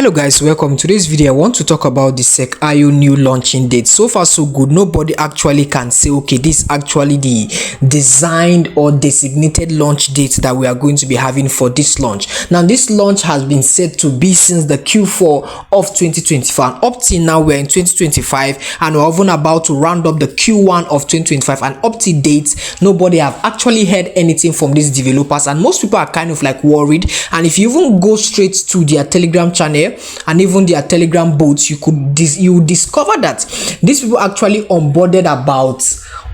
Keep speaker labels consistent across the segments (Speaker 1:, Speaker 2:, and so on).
Speaker 1: Hello guys, welcome to this video. I want to talk about the Cexio new launching date. So far so good. Nobody actually can say okay, this is actually the designed or designated launch date that we are going to be having for this launch. Now this launch has been said to be since the Q4 of 2025. Up till now we're in 2025 and we're even about to round up the Q1 of 2025, and up to date nobody have actually heard anything from these developers, and most people are kind of like worried. And if you even go straight to their Telegram channel and even their Telegram bots, you discover that these people actually onboarded about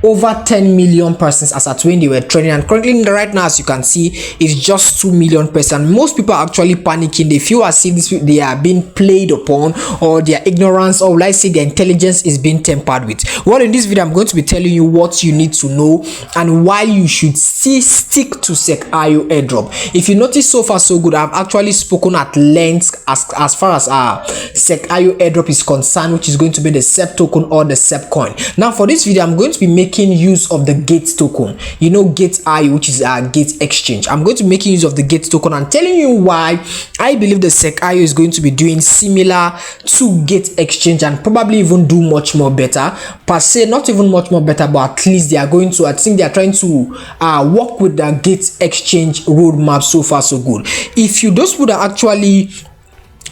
Speaker 1: over 10 million persons as at when they were training, and currently right now, as you can see, it's just 2 million persons. Most people are actually panicking. They feel as if they are being played upon, or their ignorance, or let's say their intelligence is being tampered with. Well, in this video I'm going to be telling you what you need to know and why you should stick to Cexio Airdrop. If you notice, so far so good, I've actually spoken at length as far as Cexio Airdrop is concerned, which is going to be the CEP token or the CEP coin. Now for this video I'm going to be making use of the Gate token. You know Gate.io, which is a Gate exchange. I'm going to be making use of the Gate token and telling you why I believe the Cexio is going to be doing similar to Gate exchange and probably even do much more better. Per se, not even much more better, but at least they are going to, I think they are trying to work with the Gate exchange roadmap. So far so good. If you those would actually,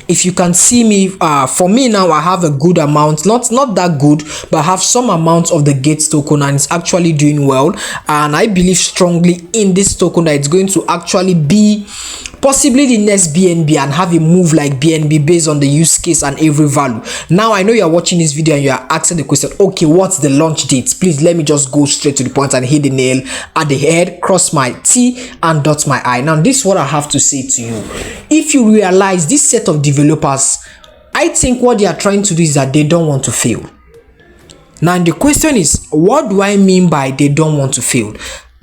Speaker 1: if you can see me, for me now I have a good amount, not that good, but I have some amount of the Gate token and it's actually doing well, and I believe strongly in this token that it's going to actually be possibly the next BNB and have a move like BNB based on the use case and every value. Now I know you are watching this video and you are asking the question, okay, what's the launch date? Please let me just go straight to the point and hit the nail at the head, cross my T and dot my I. Now this is what I have to say to you. If you realize this set of developers, I think what they are trying to do is that they don't want to fail. Now the question is, what do I mean by they don't want to fail?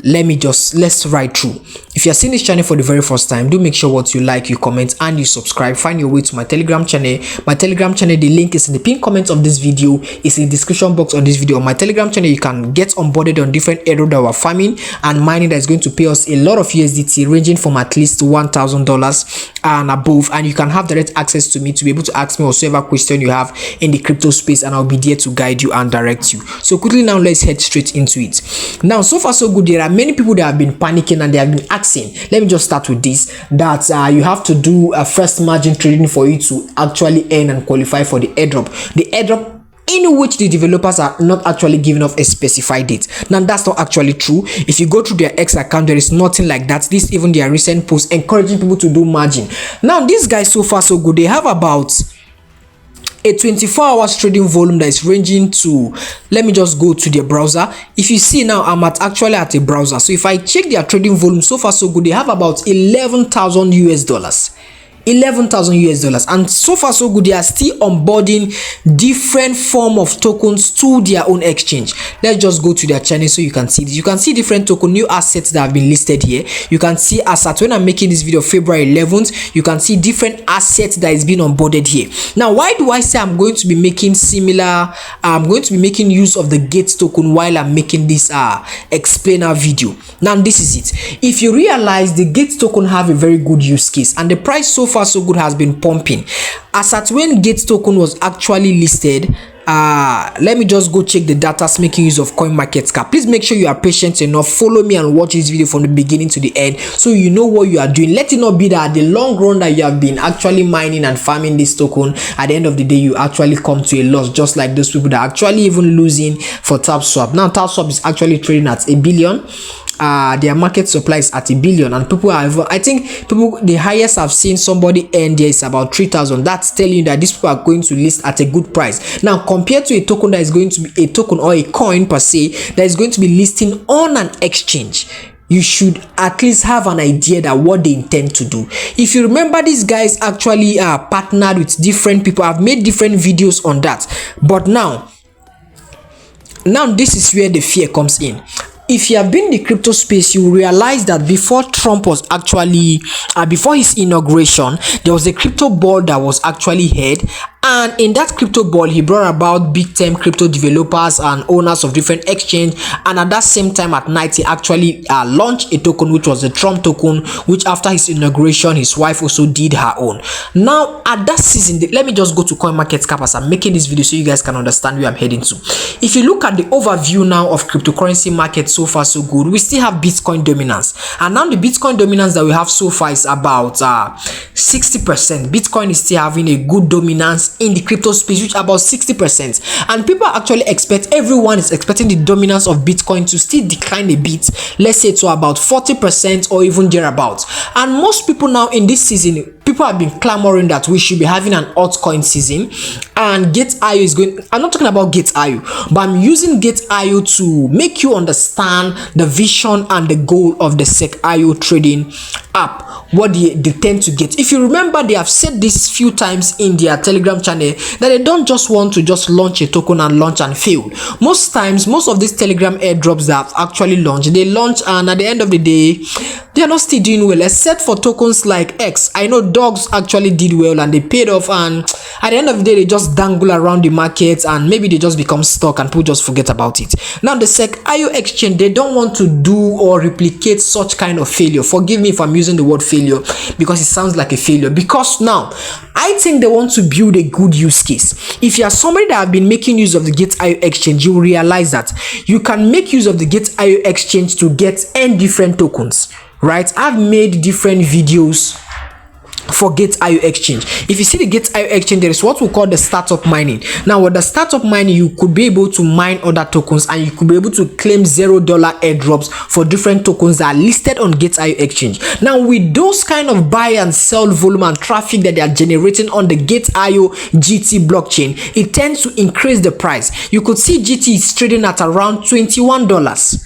Speaker 1: Let's ride through. If you're seeing this channel for the very first time, do make sure what you like, you comment and you subscribe. Find your way to my Telegram channel. My Telegram channel, the link is in the pinned comment of this video, is in the description box on this video. On my Telegram channel you can get onboarded on different airdrop that we're farming and mining that is going to pay us a lot of USDT, ranging from at least $1,000 and above, and you can have direct access to me to be able to ask me whatsoever question you have in the crypto space, and I'll be there to guide you and direct you. So quickly now, let's head straight into it. Now so far so good, there are many people that have been panicking and they have been asking, let me just start with this, that you have to do a first margin trading for you to actually earn and qualify for the airdrop. The airdrop in which the developers are not actually giving off a specified date. Now that's not actually true. If you go through their X account, there is nothing like that. This even their recent posts encouraging people to do margin. Now these guys so far so good, they have about a 24 hours trading volume that is ranging to, let me just go to their browser. If you see now, I'm actually at a browser. So if I check their trading volume, so far so good, they have about 11,000 US dollars. 11,000 US dollars, and so far so good, they are still onboarding different form of tokens to their own exchange. Let's just go to their channel so you can see this. You can see different token new assets that have been listed here. You can see as at when I'm making this video, February 11th, you can see different assets that is being onboarded here. Now why do I say I'm going to be making similar, I'm going to be making use of the Gate token while I'm making this explainer video? Now this is it. If you realize, the Gate token have a very good use case and the price so far so good has been pumping. As at when Gate token was actually listed, let me just go check the data making use of CoinMarketCap. Please make sure you are patient enough, follow me and watch this video from the beginning to the end so you know what you are doing. Let it not be that at the long run that you have been actually mining and farming this token, at the end of the day you actually come to a loss, just like those people that are actually even losing for TapSwap. Now TapSwap is actually trading at $1 billion. Their market supply is at $1 billion, and people are, I think people, the highest I've seen somebody earn there is about 3,000. That's telling you that these people are going to list at a good price. Now compared to a token that is going to be a token or a coin per se that is going to be listing on an exchange, you should at least have an idea that what they intend to do. If you remember, these guys actually partnered with different people. I've made different videos on that, but now this is where the fear comes in. If you have been in the crypto space, you realize that before Trump was actually before his inauguration, there was a crypto board that was actually held, And in that crypto ball, he brought about big time crypto developers and owners of different exchange. And at that same time at night, he actually launched a token, which was the Trump token, which after his inauguration, his wife also did her own. Now at that season, let me just go to CoinMarketCap as I'm making this video so you guys can understand where I'm heading to. If you look at the overview now of cryptocurrency market, so far so good. We still have Bitcoin dominance, and now the Bitcoin dominance that we have so far is about 60%. Bitcoin is still having a good dominance in the crypto space, which about 60%. And people actually everyone is expecting the dominance of Bitcoin to still decline a bit, let's say to about 40% or even thereabouts. And most people now in this season, people have been clamoring that we should be having an altcoin season, and Gate.io is going. I'm not talking about Gate.io, but I'm using Gate.io to make you understand the vision and the goal of the Cexio trading app, what they tend to get. If you remember, they have said this few times in their Telegram channel that they don't just want to just launch a token and launch and fail. Most times, most of these Telegram airdrops that have actually launched, they launch and at the end of the day, they are not still doing well, except for tokens like X. I know dogs actually did well and they paid off, and at the end of the day, they just dangle around the market and maybe they just become stuck and people just forget about it. Now the Cexio exchange, they don't want to do or replicate such kind of failure. Forgive me if I'm using the word failure because it sounds like a failure, because now I think they want to build a good use case. If you are somebody that have been making use of the Gate.io exchange, you will realize that you can make use of the Gate.io exchange to get n different tokens, right? I've made different videos for Gate.io exchange. If you see the Gate.io exchange, there is what we call the startup mining. Now with the startup mining, you could be able to mine other tokens and you could be able to claim $0 airdrops for different tokens that are listed on Gate.io exchange. Now with those kind of buy and sell volume and traffic that they are generating on the Gate.io GT blockchain, it tends to increase the price. You could see GT is trading at around $21.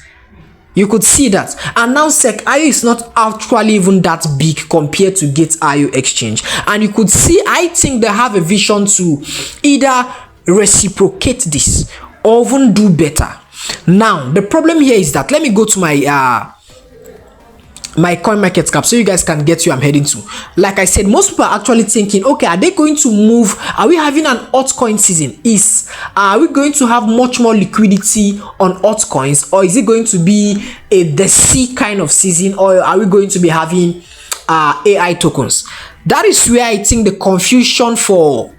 Speaker 1: You could see that. And now Cexio is not actually even that big compared to Gate.io exchange. And you could see, I think they have a vision to either reciprocate this or even do better. Now the problem here is that, let me go to my my CoinMarketCap so you guys can get where I'm heading to. Like I said, most people are actually thinking, okay, are they going to move? Are we having an altcoin season? Are we going to have much more liquidity on altcoins, or is it going to be the C kind of season, or are we going to be having AI tokens? That is where I think the confusion for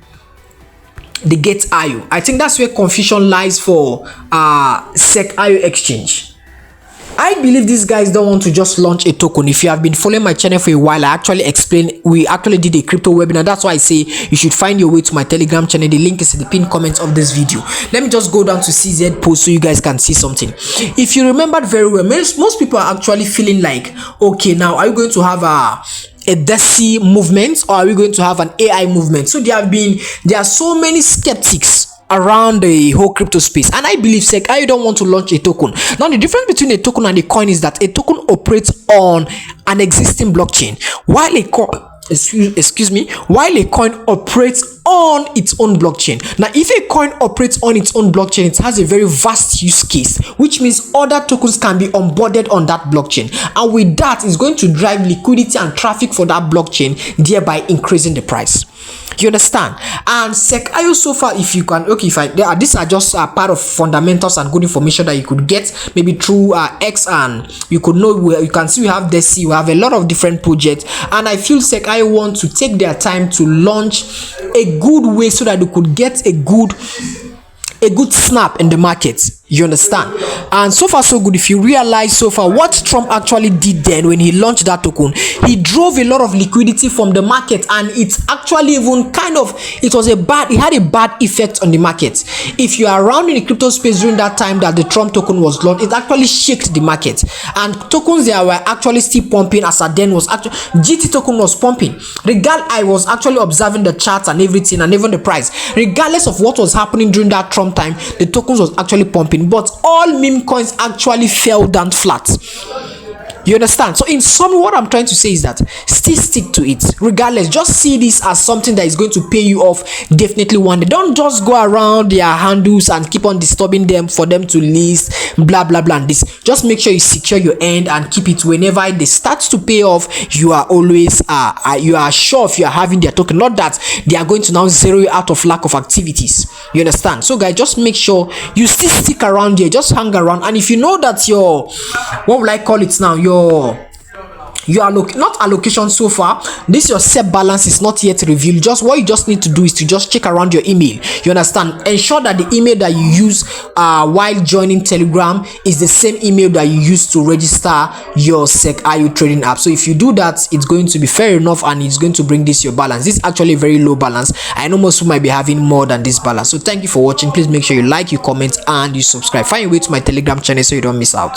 Speaker 1: the Gate.io, I think that's where confusion lies for Cexio exchange. I believe these guys don't want to just launch a token. If you have been following my channel for a while, I actually explained, we actually did a crypto webinar. That's why I say you should find your way to my Telegram channel. The link is in the pinned comment of this video. Let me just go down to CZ post so you guys can see something. If you remembered very well, most people are actually feeling like, okay, now are you going to have a DC movement, or are we going to have an AI movement? So there are so many skeptics around the whole crypto space, and I believe Cexio don't want to launch a token. Now the difference between a token and a coin is that a token operates on an existing blockchain, while a coin, while a coin operates on its own blockchain. Now if a coin operates on its own blockchain, it has a very vast use case, which means other tokens can be onboarded on that blockchain, and with that, it's going to drive liquidity and traffic for that blockchain, thereby increasing the price. You understand? And Cexio so far, if you can, okay, these are just part of fundamentals and good information that you could get maybe through X, and you could know where you can see we have DC, we have a lot of different projects, and I feel Cexio want to take their time to launch a good way so that they could get a good snap in the market. You understand? And so far so good. If you realize so far what Trump actually did then when he launched that token, he drove a lot of liquidity from the market, and it's actually even it had a bad effect on the market. If you are around in the crypto space during that time that the Trump token was launched, it actually shook the market, and tokens there were actually still pumping. As at then was actually GT token was pumping. I was actually observing the charts and everything, and even the price, regardless of what was happening during that Trump time, the tokens was actually pumping. But all meme coins actually fell down flat. You understand? So in summary, what I'm trying to say is that still stick to it regardless. Just see this as something that is going to pay you off definitely one day. Don't just go around their handles and keep on disturbing them for them to list blah blah blah and this. Just make sure you secure your end and keep it. Whenever they start to pay off, you are always you are sure if you are having their token, not that they are going to now zero you out of lack of activities. You understand? So guys, just make sure you still stick around here, just hang around. And if you know that your, what will I call it now, your not allocation so far, this your set balance is not yet revealed, just what you just need to do is to just check around your email. You understand? Ensure that the email that you use while joining Telegram is the same email that you use to register your Cexio trading app. So if you do that, it's going to be fair enough and it's going to bring this your balance. This is actually a very low balance. I know most people might be having more than this balance. So thank you for watching. Please make sure you like, you comment, and you subscribe. Find your way to my Telegram channel so you don't miss out.